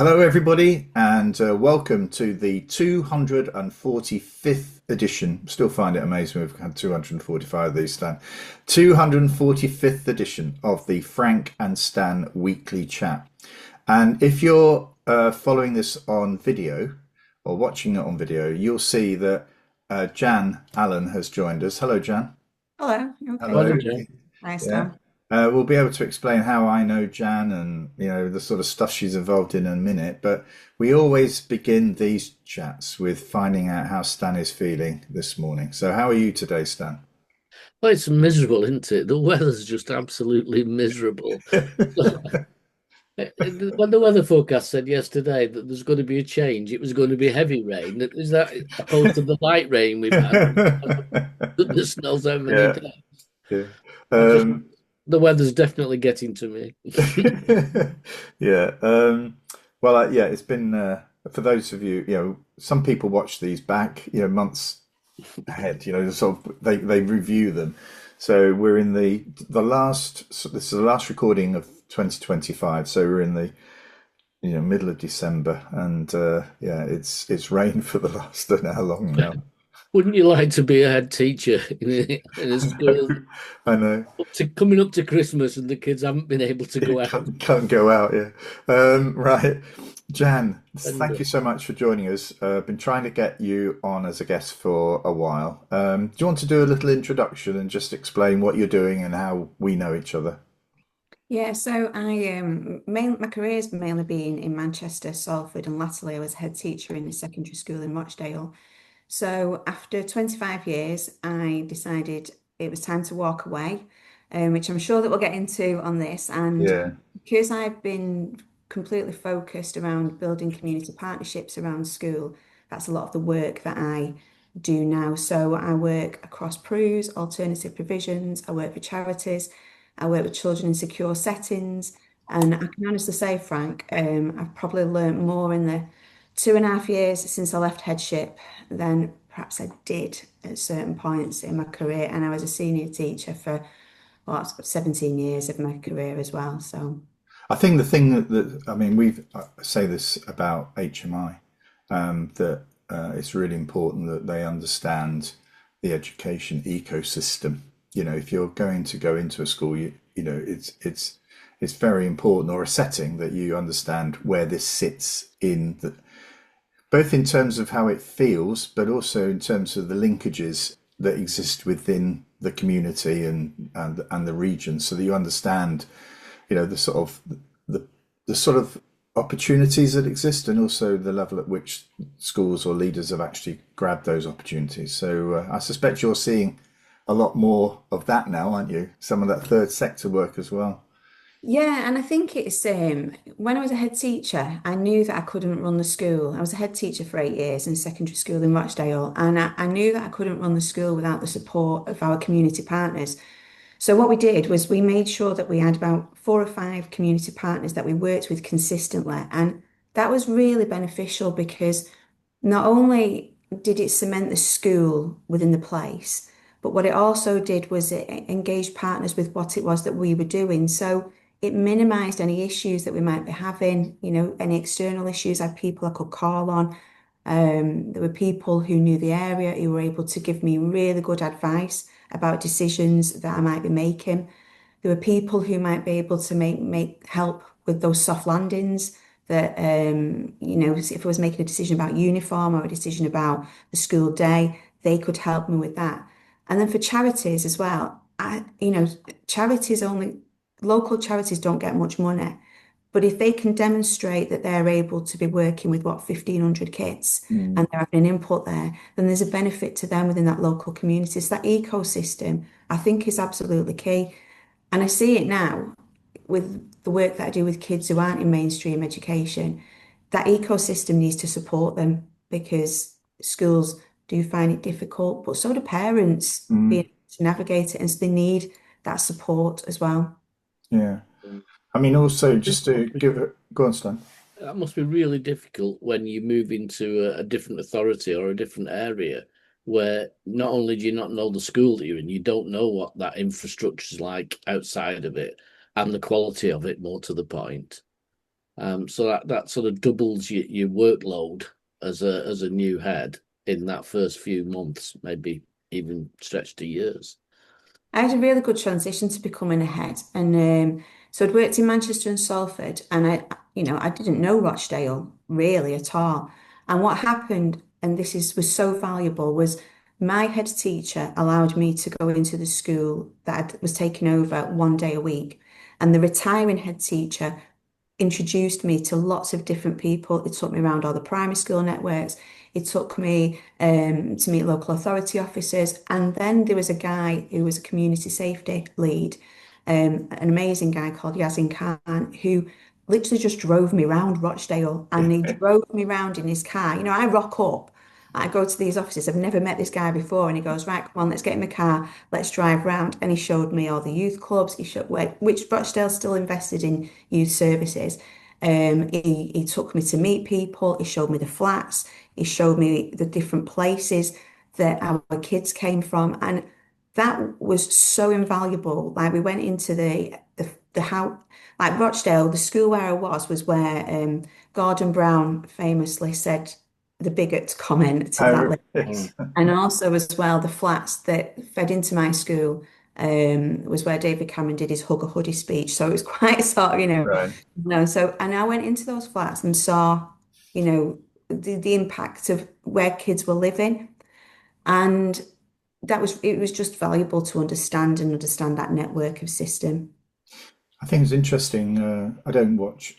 Hello, everybody, and welcome to the 245th edition. Still find it amazing we've had 245 of these, Stan. 245th edition of the Frank and Stan Weekly Chat. And if you're following this on video or watching it on video, you'll see that Jan Allen has joined us. Hello, Jan. Hello, you okay? Hello. Thanks. Nice, Yeah. Dan. We'll be able to explain how I know Jan and the sort of stuff she's involved in a minute. But we always begin these chats with finding out how Stan is feeling this morning. So how are you today, Stan? Well, it's miserable, isn't it? The weather's just absolutely miserable. When the weather forecast said yesterday that there's going to be a change, it was going to be heavy rain. Is that opposed to the light rain we've had? The snow's so many Yeah, days. yeah. I just Um, The weather's definitely getting to me. yeah. Well, it's been for those of you, some people watch these back, months ahead. Sort of they review them. So we're in the last. So this is the last recording of 2025. So we're in the middle of December, and it's rained for the last I don't know how long now. Wouldn't you like to be a head teacher in a school I know. coming up to Christmas and the kids haven't been able to go It out? can't go out, yeah. Right. Jan, And thank you so much for joining us. I've been trying to get you on as a guest for a while. Do you want to do a little introduction and just explain what you're doing and how we know each other? Yeah, so my career's mainly been in Manchester, Salford, and latterly I was head teacher in a secondary school in Rochdale. So after 25 years, I decided it was time to walk away, which I'm sure that we'll get into on this. And Yeah. because I've been completely focused around building community partnerships around school, that's a lot of the work that I do now. So I work across PRUs, alternative provisions, I work for charities, I work with children in secure settings. And I can honestly say, Frank, I've probably learnt more in the 2.5 years since I left Headship than perhaps I did at certain points in my career. And I was a senior teacher for, well, that's got 17 years of my career as well. So, I think the thing that I mean, I say this about HMI, that it's really important that they understand the education ecosystem. If you're going to go into a school, it's very important, or a setting, that you understand where this sits in the, both in terms of how it feels, but also in terms of the linkages that exist within the community and the region, so that you understand, the sort of the sort of opportunities that exist, and also the level at which schools or leaders have actually grabbed those opportunities. So I suspect you're seeing a lot more of that now, aren't you? Some of that third sector work as well. yeah, and I think it's when I was a head teacher, I knew that I couldn't run the school. I was a head teacher for 8 years in a secondary school in Rochdale, and I knew that I couldn't run the school without the support of our community partners. So what we did was we made sure that we had about 4 or 5 community partners that we worked with consistently. And that was really beneficial because not only did it cement the school within the place, but what it also did was it engaged partners with what it was that we were doing. So it minimized any issues that we might be having, any external issues. I had people I could call on. There were people who knew the area who were able to give me really good advice about decisions that I might be making. There were people who might be able to make help with those soft landings that if I was making a decision about uniform or a decision about the school day, they could help me with that. And then for charities as well, charities only local charities don't get much money. But if they can demonstrate that they're able to be working with 1,500 kids Mm. and they're having an input there, then there's a benefit to them within that local community. So that ecosystem, I think, is absolutely key. And I see it now with the work that I do with kids who aren't in mainstream education. That ecosystem needs to support them because schools do find it difficult, but so do parents being Mm. able to navigate it, and so they need that support as well. Yeah. I mean, also That just to must be give it, go on, Stan. that must be really difficult when you move into a different authority or a different area where not only do you not know the school that you're in, you don't know what that infrastructure is like outside of it and the quality of it, more to the point. So that sort of doubles your workload as a new head in that first few months, maybe even stretched to years. I had a really good transition to becoming a head, and so I'd worked in Manchester and Salford, and I didn't know Rochdale really at all. And what happened, and was so valuable, was my head teacher allowed me to go into the school that was taking over 1 day a week, and the retiring head teacher introduced me to lots of different people. It took me around all the primary school networks. It took me to meet local authority officers. And then there was a guy who was a community safety lead, an amazing guy called Yazin Khan, who literally just drove me around Rochdale. And he drove me around in his car. I rock up. I go to these offices. I've never met this guy before. And he goes, right, come on, let's get in the car. Let's drive round. And he showed me all the youth clubs. He showed which Rochdale's still invested in youth services. He took me to meet people. He showed me the flats. He showed me the different places that our kids came from. And that was so invaluable. Like we went into the house, like Rochdale, the school where I was where Gordon Brown famously said the bigot comment to that Oh, lady. yes. And also as well, the flats that fed into my school was where David Cameron did his hug a hoodie speech. So it was quite sort of, Right. so and I went into those flats and saw, the impact of where kids were living. And it was just valuable to understand that network of system. I think it's interesting. I don't watch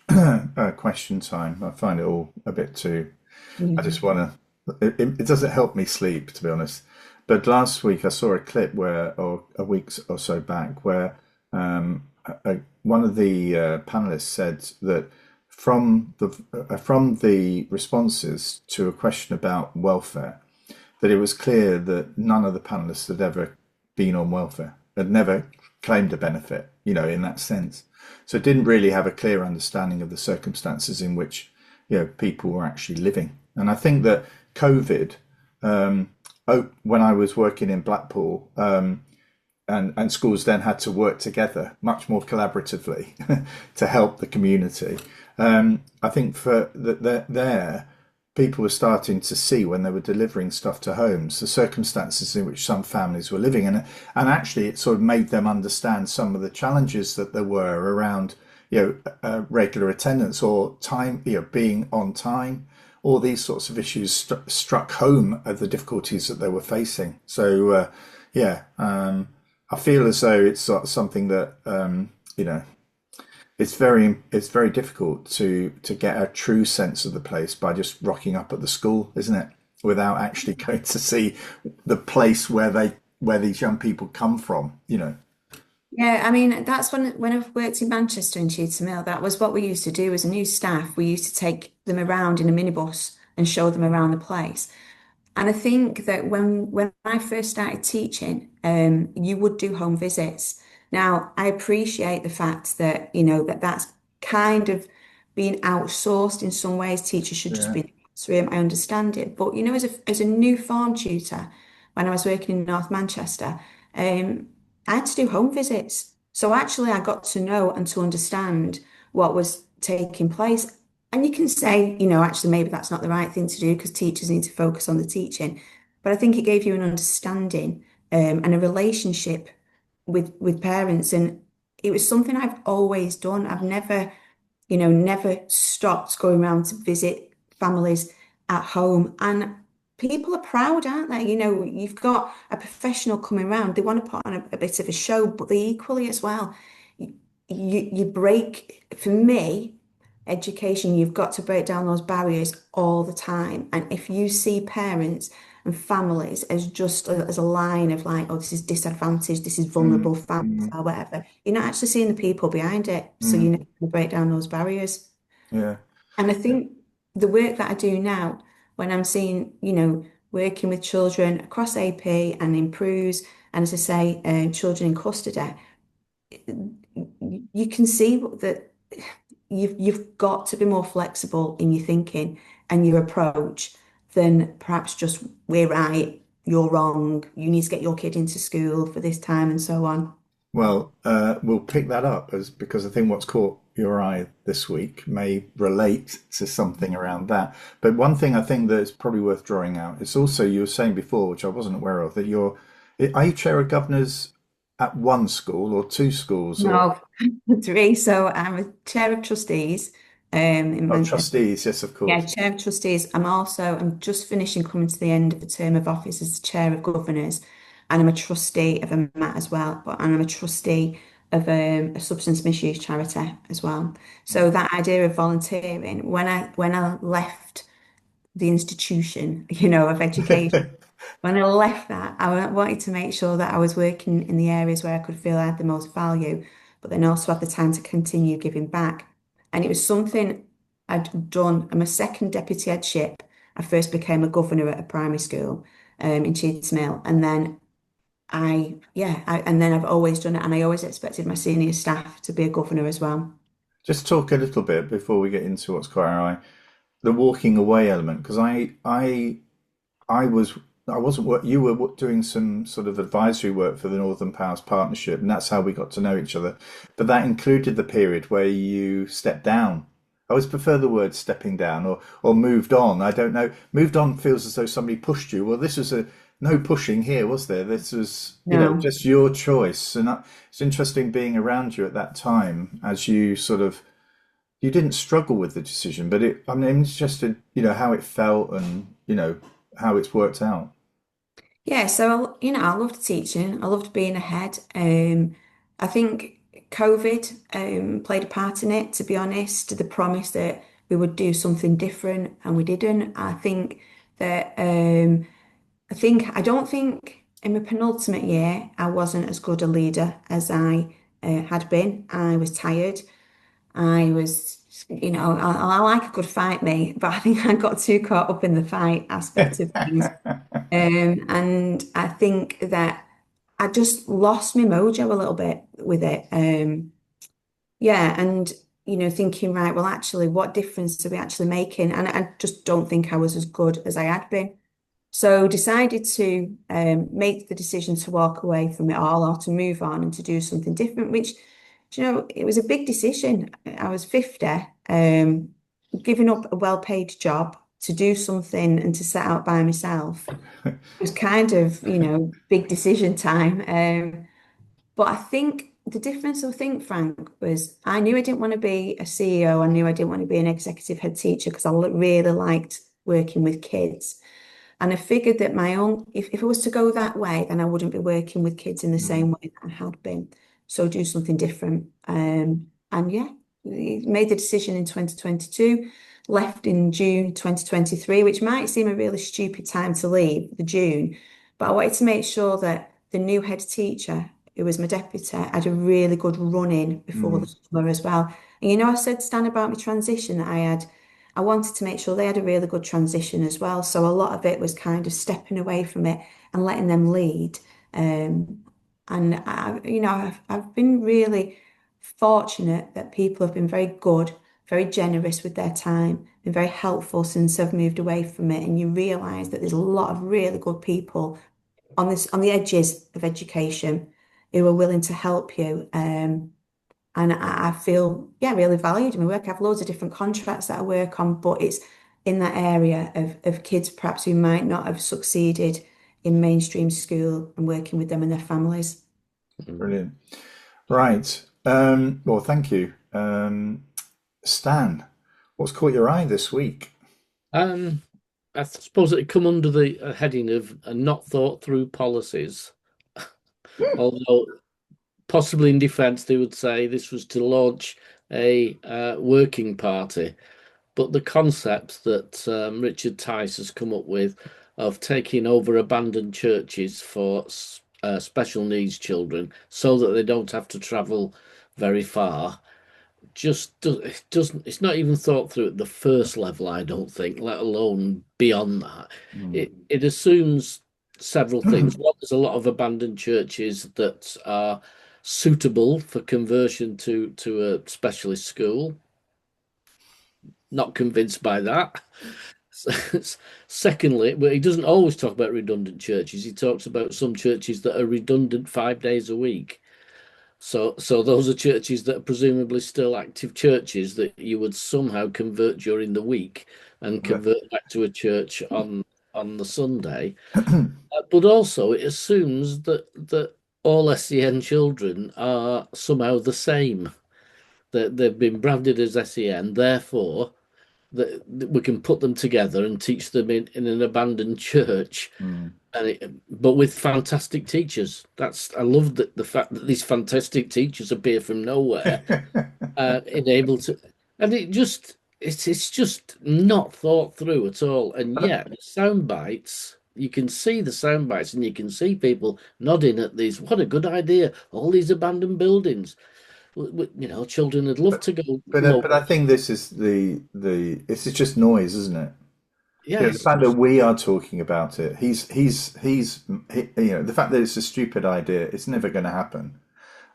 Question Time. I find it all a bit too. I just Mm. want to. It doesn't help me sleep, to be honest. But last week I saw a clip or a week or so back, where one of the panelists said that from the responses to a question about welfare, that it was clear that none of the panelists had ever been on welfare, had never claimed a benefit, in that sense. So it didn't really have a clear understanding of the circumstances in which, people were actually living. And I think that COVID, when I was working in Blackpool, and schools then had to work together much more collaboratively to help the community. I think for that there, people were starting to see when they were delivering stuff to homes the circumstances in which some families were living, and actually it sort of made them understand some of the challenges that there were around regular attendance or time, being on time. All these sorts of issues struck home at the difficulties that they were facing. So I feel as though it's something that it's very difficult to get a true sense of the place by just rocking up at the school, isn't it? Without actually going to see the place where these young people come from. Yeah, I mean, that's when I've worked in Manchester and Cheetham Mill, that was what we used to do as a new staff. We used to take them around in a minibus and show them around the place. And I think that when I first started teaching, you would do home visits. Now, I appreciate the fact that, that's kind of being outsourced in some ways. Teachers should just Yeah. be in the classroom. I understand it. But, as a new form tutor, when I was working in North Manchester, I had to do home visits. So actually, I got to know and to understand what was taking place. And you can say, actually, maybe that's not the right thing to do because teachers need to focus on the teaching. But I think it gave you an understanding and a relationship with parents. And it was something I've always done. I've never stopped going around to visit families at home. And people are proud, aren't they? You've got a professional coming around. They want to put on a bit of a show, but they equally as well. You break, for me, education, you've got to break down those barriers all the time. And if you see parents and families as just as a line of like, oh, this is disadvantaged, this is Mm, vulnerable families mm, or whatever, you're not actually seeing the people behind it. So you mm, need to break down those barriers. yeah. And I think the work that I do now, when I'm seeing, working with children across AP and improves, and as I say, children in custody, you can see that you've got to be more flexible in your thinking and your approach than perhaps just we're right, you're wrong, you need to get your kid into school for this time and so on. Well, we'll pick that up as because I think what's caught your eye this week may relate to something around that. But one thing I think that's probably worth drawing out is also you were saying before, which I wasn't aware of, that are you chair of governors at one school or two schools or No, three. So I'm a chair of trustees. In oh, my, trustees? Yes, of yeah, course. chair of trustees. I'm just finishing coming to the end of the term of office as the chair of governors, and I'm a trustee of a MAT as well. But and I'm a trustee of a substance misuse charity as well. So that idea of volunteering, when I left the institution, of education. When I left that, wanted to make sure that I was working in the areas where I could feel I had the most value, but then also have the time to continue giving back. And it was something I'd done. I'm a second deputy headship. I first became a governor at a primary school in Cheetham Mill, and then and then I've always done it, and I always expected my senior staff to be a governor as well. Just talk a little bit before we get into what's caught our eye, the walking away element, because I was I wasn't work. You were doing some sort of advisory work for the Northern Powers Partnership, and that's how we got to know each other. But that included the period where you stepped down. I always prefer the word stepping down or moved on. I don't know. Moved on feels as though somebody pushed you. Well, this was a no pushing here, was there? This was, No. just your choice. And it's interesting being around you at that time as you sort of you didn't struggle with the decision, but I'm interested, how it felt and, how it's worked out. Yeah, so I loved teaching. I loved being ahead. I think COVID played a part in it, to be honest. The promise that we would do something different, and we didn't. That I don't think in my penultimate year I wasn't as good a leader as I had been. I was tired. I was, I like a good fight, mate, but I think I got too caught up in the fight aspect of things. And I think that I just lost my mojo a little bit with it. Yeah, and thinking, right, well, actually, what difference are we actually making? And I just don't think I was as good as I had been. So decided to make the decision to walk away from it all or to move on and to do something different, which, it was a big decision. I was 50, giving up a well-paid job to do something and to set out by myself. It was kind of, big decision time. But I think the difference, I think, Frank, was I knew I didn't want to be a CEO. I knew I didn't want to be an executive head teacher because I really liked working with kids. And I figured that if it was to go that way, then I wouldn't be working with kids in the Mm. same way that I had been. So do something different. And yeah, made the decision in 2022, left in June 2023, which might seem a really stupid time to leave, the June, but I wanted to make sure that the new head teacher, who was my deputy, had a really good run in before the Mm. summer as well. And I said, Stan, about my transition that I wanted to make sure they had a really good transition as well. So a lot of it was kind of stepping away from it and letting them lead. And I've been really fortunate that people have been very good, very generous with their time, been very helpful since I've moved away from it. And you realise that there's a lot of really good people on the edges of education who are willing to help you. And I feel, yeah, really valued in my work. I have loads of different contracts that I work on, but it's in that area of kids perhaps who might not have succeeded in mainstream school and working with them and their families. Mm. Brilliant. Right. Well, thank you. Stan, what's caught your eye this week? Um, I suppose it come under the heading of not thought through policies. Although possibly in defence, they would say this was to launch a working party. But the concept that Richard Tice has come up with of taking over abandoned churches for special needs children so that they don't have to travel very far it doesn't it's not even thought through at the first level, I don't think, let alone beyond that. Mm. It assumes several things. One, there's a lot of abandoned churches that are suitable for conversion to a specialist school. Not convinced by that. Secondly, but he doesn't always talk about redundant churches. He talks about some churches that are redundant 5 days a week. So those are churches that are presumably still active churches that you would somehow convert during the week and convert back to a church on the Sunday. But also it assumes that all SEN children are somehow the same, that they've been branded as SEN, therefore that we can put them together and teach them in an abandoned church, Mm. but with fantastic teachers. I love the fact that these fantastic teachers appear from nowhere, able to, and it's just not thought through at all. And yet, the sound bites. You can see the sound bites, and you can see people nodding at these. What a good idea! All these abandoned buildings. Children would love to go But I local. think this is the this is just noise, isn't it? Yeah, You know, the it's fact that just we are talking about it, the fact that it's a stupid idea, it's never going to happen.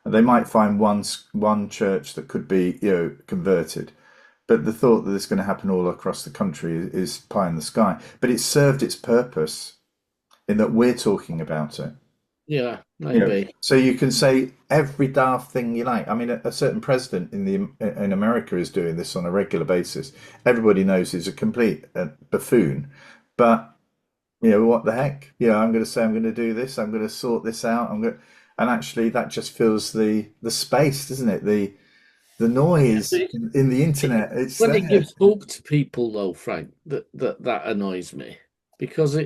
They might find one church that could be, converted, but the thought that it's going to happen all across the country is pie in the sky. But it served its purpose in that we're talking about it. yeah, maybe. So you can say every daft thing you like. I mean, a certain president in America is doing this on a regular basis. Everybody knows he's a complete buffoon, but what the heck? I'm going to say I'm going to do this. I'm going to sort this out. And actually that just fills the space, doesn't it? The Yeah, noise in the internet. It's when it there. gives hope to people, though, Frank, that annoys me because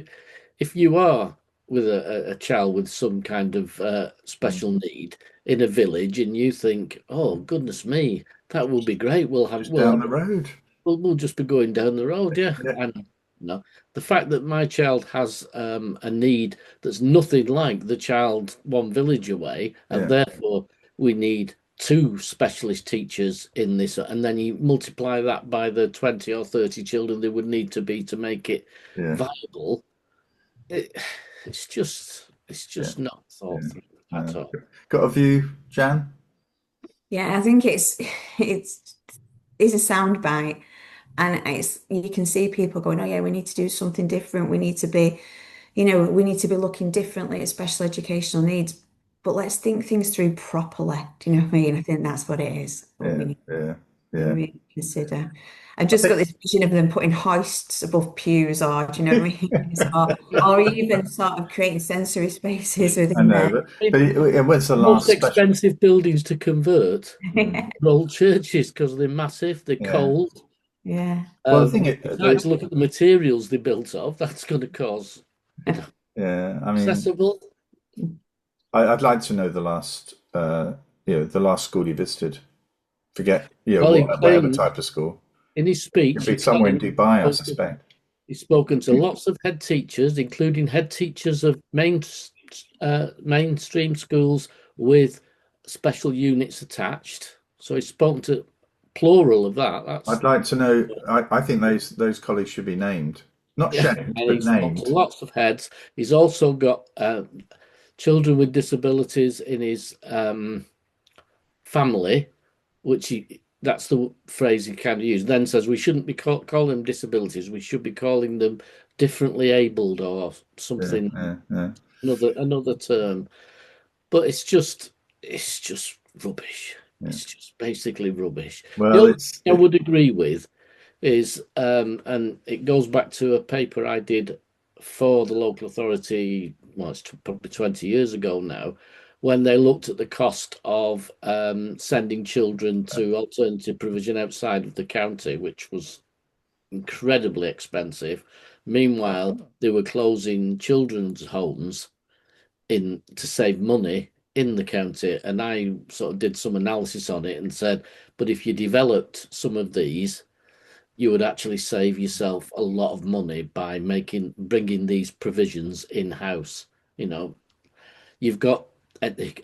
if you are with a child with some kind of Mm. special need in a village, and you think, "Oh goodness me, that would be great. Just down the road. We'll just be going down the road, yeah." Yeah, And the fact that my child has a need that's nothing like the child one village away, and yeah, therefore we need two specialist teachers in this, and then you multiply that by the 20 or 30 children there would need to be to make it yeah, viable. It, it's yeah, just not thought yeah. through at No. all. Got a view, Jan? Yeah, I think it's a sound bite, and it's you can see people going, oh yeah, we need to do something different. We need to be, we need to be looking differently at special educational needs. But let's think things through properly. Do you know what I mean? I think that's what it is. What we Yeah, need yeah, to yeah. really consider. I've I just got think this vision of them putting hoists above pews, or do you know what I mean? Or even sort of creating sensory spaces I within know, there. when's the The most last special? expensive buildings to convert Mm, are old churches because they're massive, they're yeah. cold. Yeah. Well, the thing You is, start to look at the materials they built of, that's going to cause, yeah. I mean, accessible. I'd like to know the last school he visited. Forget, Well, whatever type of school. in his It'd speech, be he somewhere in claimed Dubai, I suspect. he's spoken to lots of head teachers, including head teachers of mainstream schools with special units attached. So he's spoken to plural of that. I'd That's like to know. I think those colleagues should be named, not yeah. shamed, And but he's spoken to named. lots of heads. He's also got children with disabilities in his family, which that's the phrase he kind of used. Then says we shouldn't be calling them disabilities. We should be calling them differently abled or Yeah, something, yeah, yeah, another term. But it's just rubbish. yeah. It's just basically rubbish. The Well, only thing I would agree with is, and it goes back to a paper I did for the local authority, well, it's probably 20 years ago now, when they looked at the cost of sending children to alternative provision outside of the county, which was incredibly expensive. Meanwhile, they were closing children's homes in to save money in the county. And I sort of did some analysis on it and said, but if you developed some of these, you would actually save yourself a lot of money by bringing these provisions in house. You know, you've got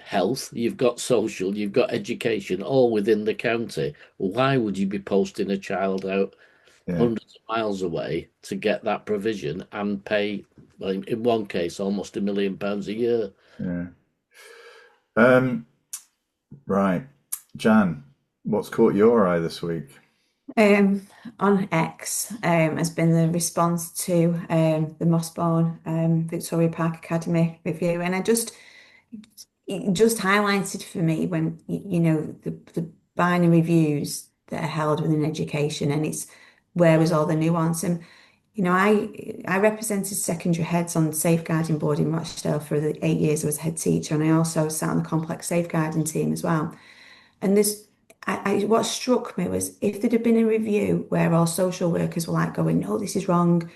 health, you've got social, you've got education, all within the county. Why would you be posting a child out yeah, hundreds of miles away to get that provision and pay, well, in one case, almost £1 million a year? yeah. Um, right, Jan, what's caught your eye this week? Um, on X has been the response to the Mossbourne Victoria Park Academy review, and it just highlighted for me when you know the binary views that are held within education, and it's where was all the nuance. And you know, I represented secondary heads on the safeguarding board in Rochdale for the 8 years I was head teacher, and I also sat on the complex safeguarding team as well. And what struck me was if there'd have been a review where all social workers were like going, no, this is wrong,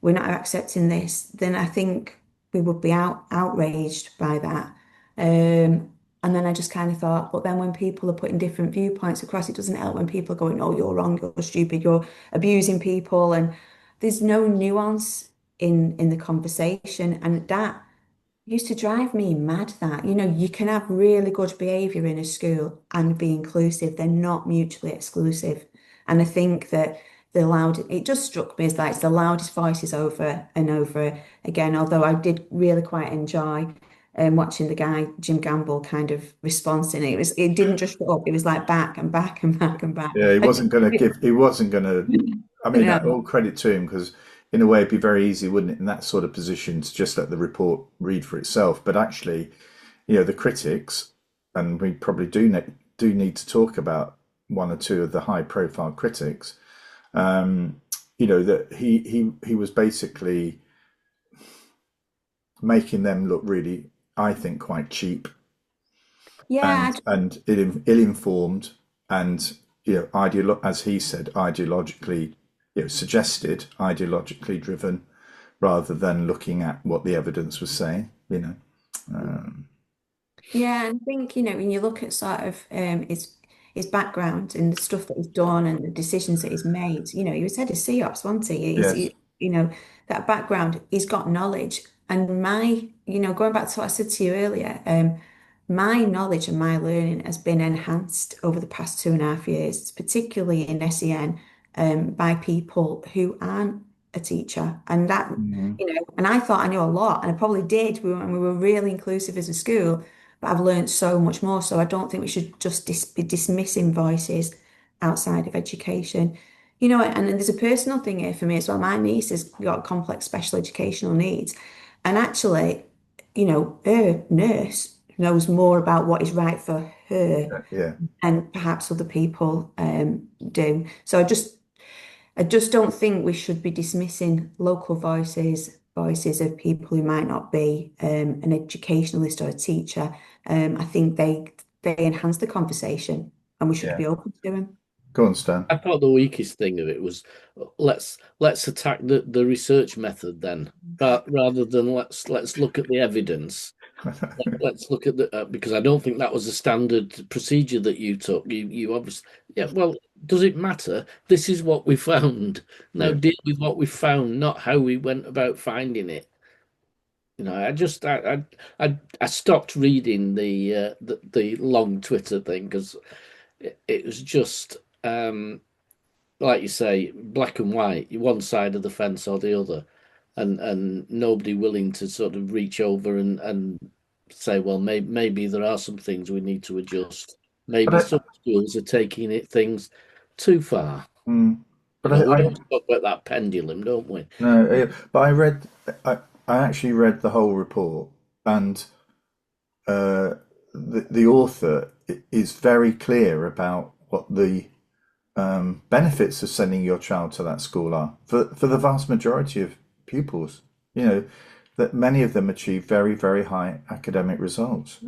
we're not accepting this, then I think we would be outraged by that. And then I just kind of thought, but then when people are putting different viewpoints across, it doesn't help when people are going, oh, you're wrong, you're stupid, you're abusing people, and there's no nuance in the conversation, and that used to drive me mad that, you know, you can have really good behaviour in a school and be inclusive. They're not mutually exclusive. And I think that it just struck me as that it's the loudest voices over and over again, although I did really quite enjoy watching the guy, Jim Gamble, kind of responding. It didn't just shut up, it was like back and back and back and back. Yeah, he wasn't going to, I mean, No. all credit to him, because in a way it'd be very easy, wouldn't it, in that sort of position to just let the report read for itself. But actually, the critics, and we probably do need to talk about one or two of the high profile critics, that he was basically making them look really, I think, quite cheap Yeah, and ill-informed, and as he said, ideologically, suggested, ideologically driven, rather than looking at what the evidence was saying. Um, yeah, and I think, you know, when you look at sort of his background and the stuff that he's done and the decisions that he's made, you know, he was head of CEOPS, wasn't he? yes. You know, that background, he's got knowledge. And you know, going back to what I said to you earlier, my knowledge and my learning has been enhanced over the past 2.5 years, particularly in SEN, by people who aren't a teacher. And that, Mhm. you know, and I thought I knew a lot, and I probably did. And we were really inclusive as a school, but I've learned so much more. So I don't think we should just be dismissing voices outside of education. You know, and then there's a personal thing here for me as well. My niece has got complex special educational needs. And actually, you know, her nurse knows more about what is right for her Yeah. and perhaps other people do. So I just don't think we should be dismissing local voices of people who might not be an educationalist or a teacher. I think they enhance the conversation, and we should Yeah. be open to them. Go on, Stan. I thought the weakest thing of it was let's attack the research method then, rather than let's look at the evidence. Let's look at the because I don't think that was a standard procedure that you took. You obviously, yeah. Well, does it matter? This is what we found. Now Yeah. deal with what we found, not how we went about finding it. You know, I stopped reading the long Twitter thing because it was just like you say, black and white, one side of the fence or the other, and nobody willing to sort of reach over and say, well, maybe there are some things we need to adjust. Maybe But some schools are taking things too far. mm, You but know, we I always talk about that pendulum, don't we? no, but I actually read the whole report, and the author is very clear about what the benefits of sending your child to that school are for the vast majority of pupils. That many of them achieve very, very high academic results.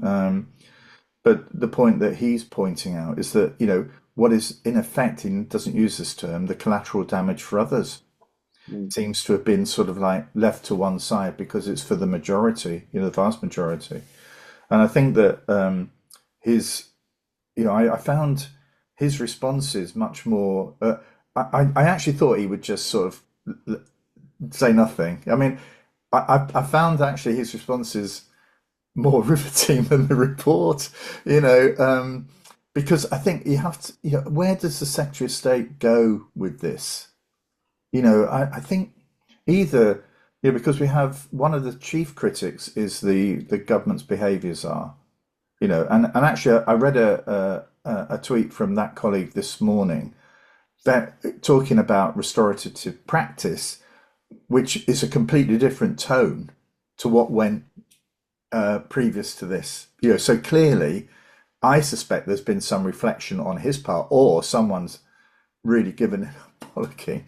But the point that he's pointing out is that, what is in effect, he doesn't use this term, the collateral damage for others Mm. seems to have been sort of like left to one side because it's for the majority, the vast majority. And I think that his, I found his responses much more. I actually thought he would just sort of say nothing. I mean, I found actually his responses more riveting than the report, because I think you have to, where does the Secretary of State go with this? I think either, because we have one of the chief critics is the government's behaviour czar, and actually I read a tweet from that colleague this morning that talking about restorative practice, which is a completely different tone to what went previous to this. So clearly, I suspect there's been some reflection on his part, or someone's really given him a bollocking,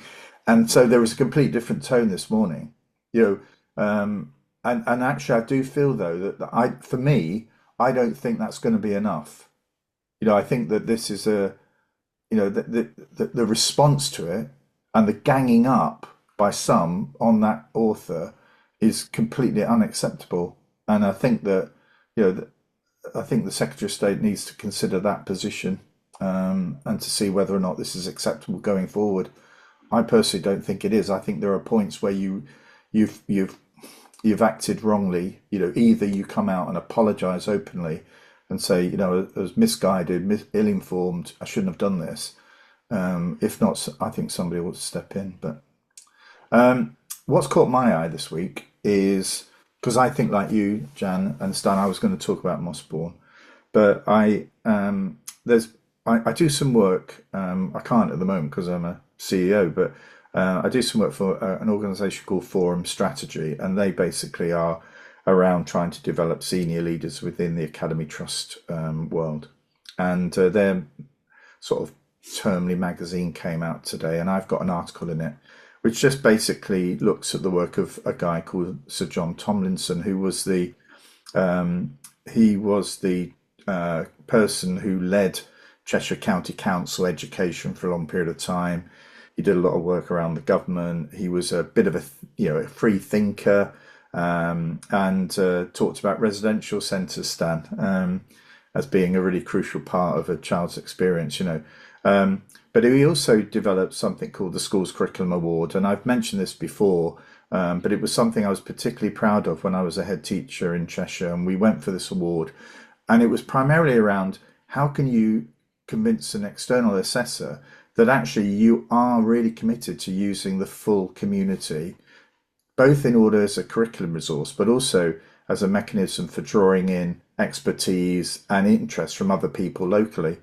and so there was a complete different tone this morning. You and actually, I do feel though that for me, I don't think that's going to be enough. I think that this is the response to it and the ganging up by some on that author is completely unacceptable. And I think that, you know, I think the Secretary of State needs to consider that position, and to see whether or not this is acceptable going forward. I personally don't think it is. I think there are points where you've you've you've acted wrongly. Either you come out and apologise openly and say, I was misguided, ill-informed. I shouldn't have done this. If not, I think somebody ought to step in. But what's caught my eye this week is because I think, like you, Jan and Stan, I was going to talk about Mossbourne, but I do some work. I can't at the moment because I'm a CEO, but I do some work for an organisation called Forum Strategy, and they basically are around trying to develop senior leaders within the Academy Trust world. And their sort of Termly magazine came out today, and I've got an article in it which just basically looks at the work of a guy called Sir John Tomlinson, who was the person who led Cheshire County Council education for a long period of time. He did a lot of work around the government. He was a bit of a free thinker, and talked about residential centres, Stan, as being a really crucial part of a child's experience. But he also developed something called the Schools Curriculum Award, and I've mentioned this before, but it was something I was particularly proud of when I was a head teacher in Cheshire, and we went for this award, and it was primarily around how can you convince an external assessor that actually you are really committed to using the full community, both in order as a curriculum resource, but also as a mechanism for drawing in expertise and interest from other people locally.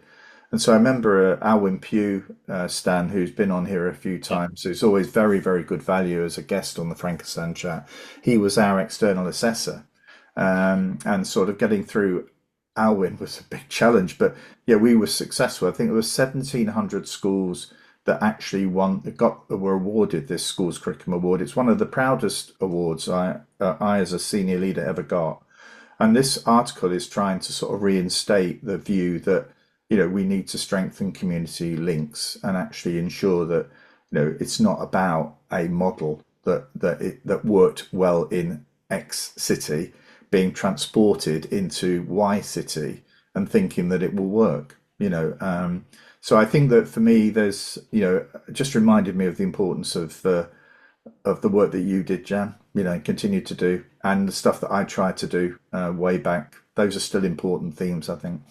And so I remember Alwyn Pugh, Stan, who's been on here a few times, who's always very, very good value as a guest on the Frankistan chat. He was our external assessor, and sort of getting through Alwyn was a big challenge. But yeah, we were successful. I think it was 1,700 schools that actually were awarded this Schools Curriculum Award. It's one of the proudest awards I as a senior leader ever got. And this article is trying to sort of reinstate the view that we need to strengthen community links and actually ensure that it's not about a model that worked well in X city being transported into Y city and thinking that it will work. So I think that for me, there's just reminded me of the importance of the work that you did, Jan. Continue to do, and the stuff that I tried to do way back. Those are still important themes, I think.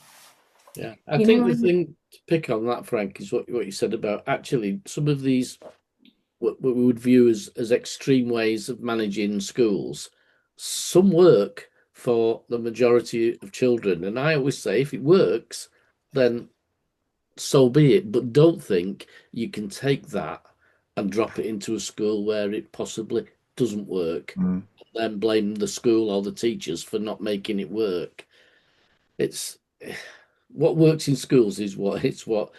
Yeah, I think the thing to pick on that, Frank, is what you said about actually some of these what we would view as extreme ways of managing schools. Some work for the majority of children, and I always say if it works, then so be it. But don't think you can take that and drop it into a school where it possibly doesn't work, and then blame the school or the teachers for not making it work. It's what works in schools is what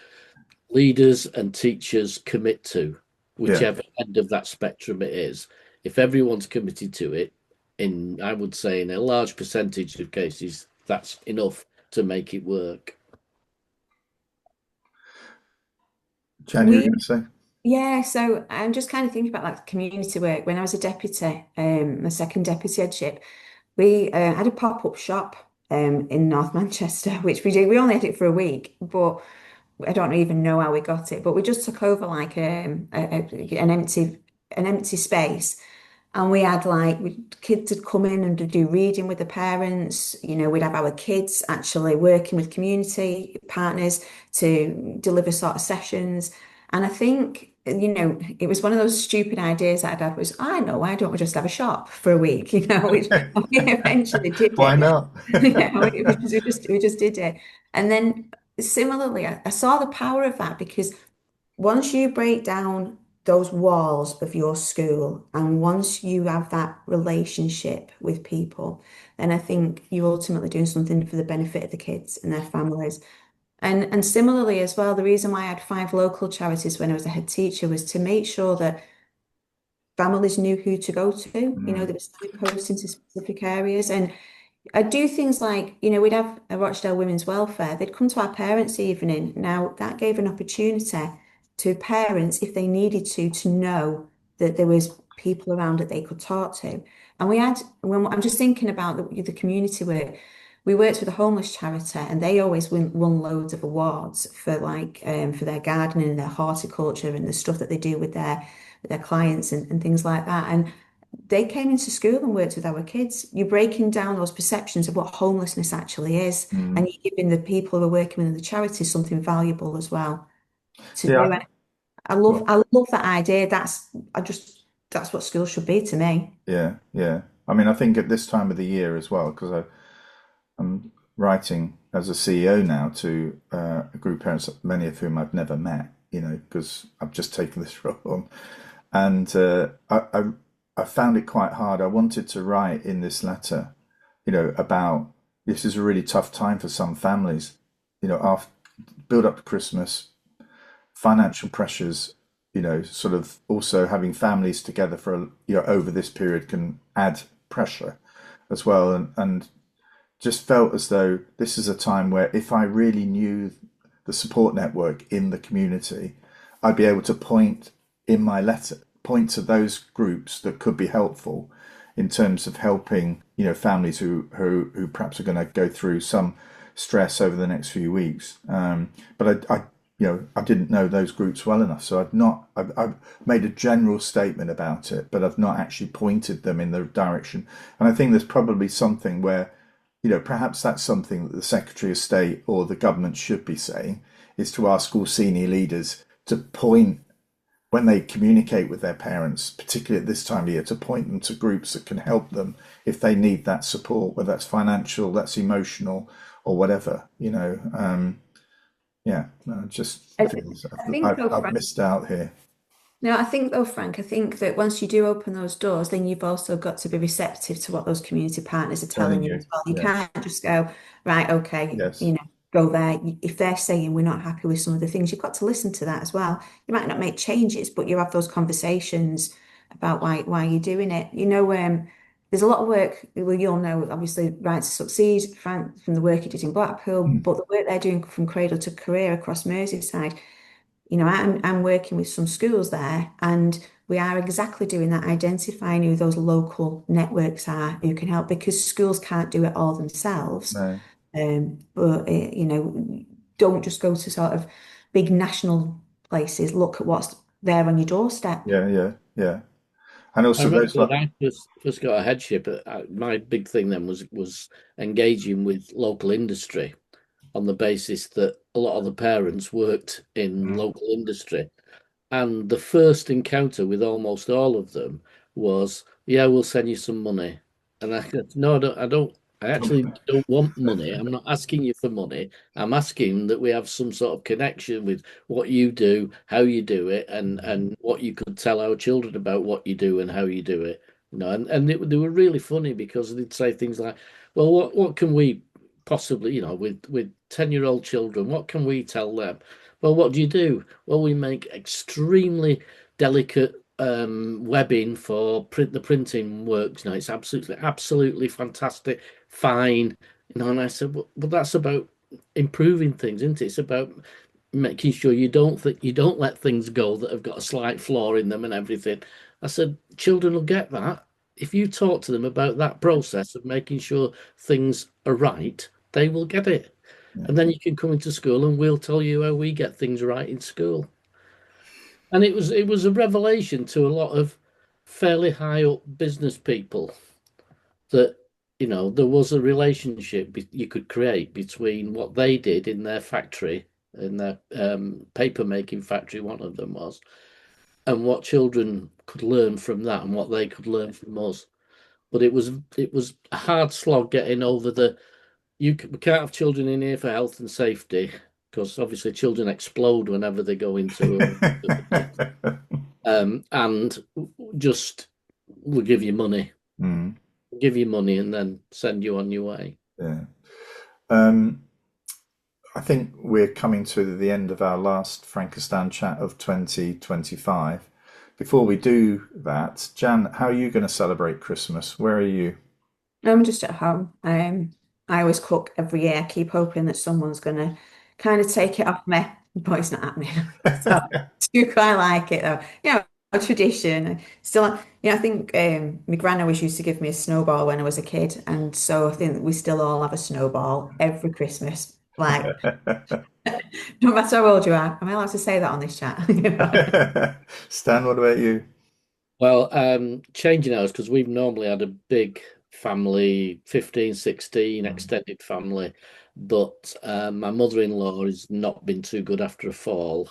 leaders and teachers commit to, whichever end of that spectrum it is. If everyone's committed to it, I would say in a large percentage of cases, that's enough to make it work. Jan, you were going to say? Yeah, so I'm just kind of thinking about like community work. When I was a deputy, my second deputy headship, we had a pop-up shop in North Manchester, which we did. We only had it for a week, but I don't even know how we got it. But we just took over like an empty space, and we had like kids would come in and do reading with the parents. We'd have our kids actually working with community partners to deliver sort of sessions. And I think, it was one of those stupid ideas that I'd had was, I know, why don't we just have a shop for a week, which we eventually did Why it. not? We just did it. And then similarly, I saw the power of that because once you break down those walls of your school, and once you have that relationship with people, then I think you're ultimately doing something for the benefit of the kids and their families. And similarly as well, the reason why I had 5 local charities when I was a head teacher was to make sure that families knew who to go to. There was signposting into specific areas. And I do things like, we'd have a Rochdale Women's Welfare. They'd come to our parents' evening. Now, that gave an opportunity to parents, if they needed to know that there was people around that they could talk to. And I'm just thinking about the community work. We worked with a homeless charity, and they always won loads of awards for for their gardening and their horticulture and the stuff that they do with their clients and things like that. And they came into school and worked with our kids. You're breaking down those perceptions of what homelessness actually is, and you're giving the people who are working within the charity something valuable as well to do. Yeah. And I love that idea. That's what school should be to me. Yeah, yeah. I mean, I think at this time of the year as well, because I'm writing as a CEO now to a group of parents, many of whom I've never met, because I've just taken this role on. And I found it quite hard. I wanted to write in this letter, about this is a really tough time for some families, after build up to Christmas, financial pressures, sort of also having families together for, over this period can add pressure as well. And just felt as though this is a time where if I really knew the support network in the community, I'd be able to point to those groups that could be helpful in terms of helping, families who perhaps are going to go through some stress over the next few weeks. But I didn't know those groups well enough, so I've made a general statement about it, but I've not actually pointed them in the direction. And I think there's probably something where, perhaps that's something that the Secretary of State or the government should be saying, is to our school senior leaders to point, when they communicate with their parents, particularly at this time of year, to point them to groups that can help them if they need that support, whether that's financial, that's emotional, or whatever, Yeah, no, just I feels think though, I've Frank, missed out here. no, I think though, Frank, I think that once you do open those doors, then you've also got to be receptive to what those community partners are telling Telling you you, as well. You yeah, can't just go, right, okay, yes, go there. If they're saying we're not happy with some of the things, you've got to listen to that as well. You might not make changes, but you have those conversations about why you're doing it. There's a lot of work, well, you'll know, obviously, Right to Succeed, Frank, from the work he did in Blackpool, mm, but the work they're doing from cradle to career across Merseyside. I'm working with some schools there, and we are exactly doing that, identifying who those local networks are who can help, because schools can't do it all themselves. no, But don't just go to sort of big national places. Look at what's there on your doorstep. yeah, yeah, yeah, and I also remember those when lot, I first got a headship, my big thing then was engaging with local industry on the basis that a lot of the parents worked in mm, local industry. And the first encounter with almost all of them was, yeah, we'll send you some money. And I said, no, I actually don't want money. I'm not asking you for money. I'm asking that we have some sort of connection with what you do, how you do it, and what you could tell our children about what you do and how you do it. They were really funny because they'd say things like, well, what can we possibly, with 10-year-old children, what can we tell them? Well, what do you do? Well, we make extremely delicate webbing for the printing works. It's absolutely fantastic, fine. And I said, well, that's about improving things, isn't it? It's about making sure you don't let things go that have got a slight flaw in them and everything. I said, children will get that. If you talk to them about that process of making sure things are right, they will get it. yeah, And then you can come into school and we'll tell you how we get things right in school. And it was a revelation to a lot of fairly high up business people that there was a relationship you could create between what they did in their factory, in their paper making factory, one of them was, and what children could learn from that and what they could learn from us. But it was a hard slog getting over we can't have children in here for health and safety because obviously children explode whenever they go into them. And just we'll give you money, Mm, and then send you on your way. yeah. Um, I think we're coming to the end of our last Frankistan chat of 2025. Before we do that, Jan, how are you going to celebrate Christmas? Where are you? I'm just at home. I always cook every year. I keep hoping that someone's gonna kind of take it off me, but it's not happening. So I do quite like it though. A tradition. Still, I think my gran always used to give me a snowball when I was a kid, and so I think we still all have a snowball every Christmas. Like, no matter how old you are, am I allowed to say that on this chat? Stan, what about you? Well, changing ours because we've normally had a big family, 15, 16 Mm. extended family, but my mother-in-law has not been too good after a fall,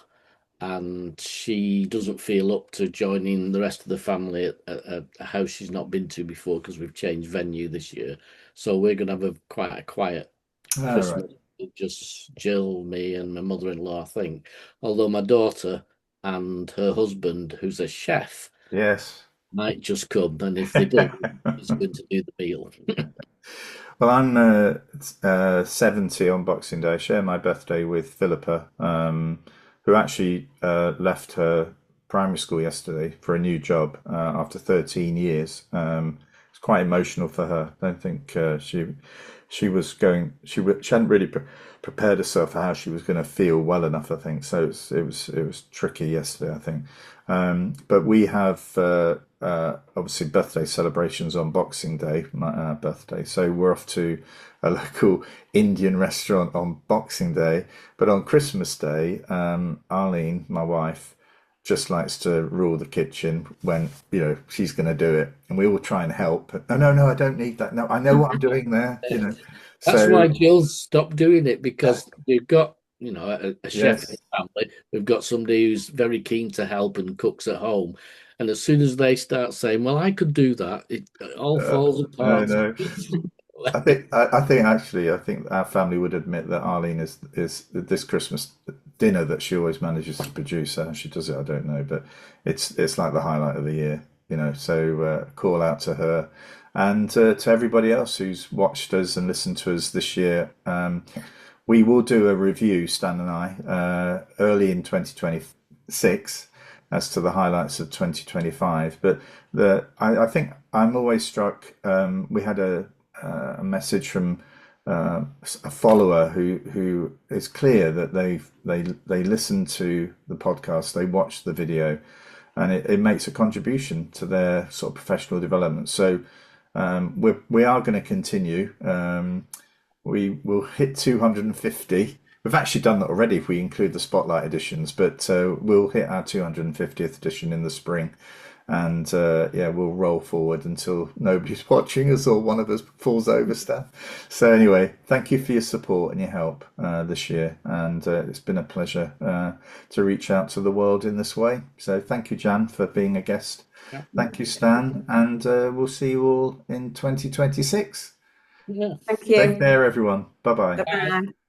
and she doesn't feel up to joining the rest of the family at a house she's not been to before because we've changed venue this year. So we're going to have quite a quiet All right. Christmas. Just Jill, me, and my mother-in-law, I think. Although my daughter and her husband, who's a chef, Yes. might just come, and if they do, he's going to do the meal. Well, I'm 70 on Boxing Day. I share my birthday with Philippa, who actually left her primary school yesterday for a new job after 13 years. It's quite emotional for her. I don't think she was going. She hadn't really prepared herself for how she was going to feel well enough. I think so. It was tricky yesterday. I think, but we have. Obviously birthday celebrations on Boxing Day, my birthday. So we're off to a local Indian restaurant on Boxing Day. But on Christmas Day, Arlene, my wife, just likes to rule the kitchen when, she's going to do it. And we all try and help. Oh, no, no, I don't need that. No, I know what I'm doing there. That's So, why Jill's stopped doing it because they've got, a chef in yes. the family. We've got somebody who's very keen to help and cooks at home. And as soon as they start saying, "Well, I could do that," it all falls I apart. know. I think our family would admit that Arlene is this Christmas dinner that she always manages to produce. How she does it, I don't know, but it's like the highlight of the year. So call out to her and to everybody else who's watched us and listened to us this year. We will do a review, Stan and I, early in 2026 as to the highlights of 2025. But I think I'm always struck. We had a message from a follower who is clear that they listen to the podcast, they watch the video, and it makes a contribution to their sort of professional development. So we are going to continue. We will hit 250. We've actually done that already if we include the spotlight editions, but we'll hit our 250th edition in the spring. And yeah, we'll roll forward until nobody's watching us or one of us falls over, Stan. So anyway, thank you for your support and your help this year, and it's been a pleasure to reach out to the world in this way. So thank you, Jan, for being a guest. Yeah. Thank you, Stan, and we'll see you all in 2026. Yeah. Thank Take you. care, everyone. Bye bye. Bye-bye.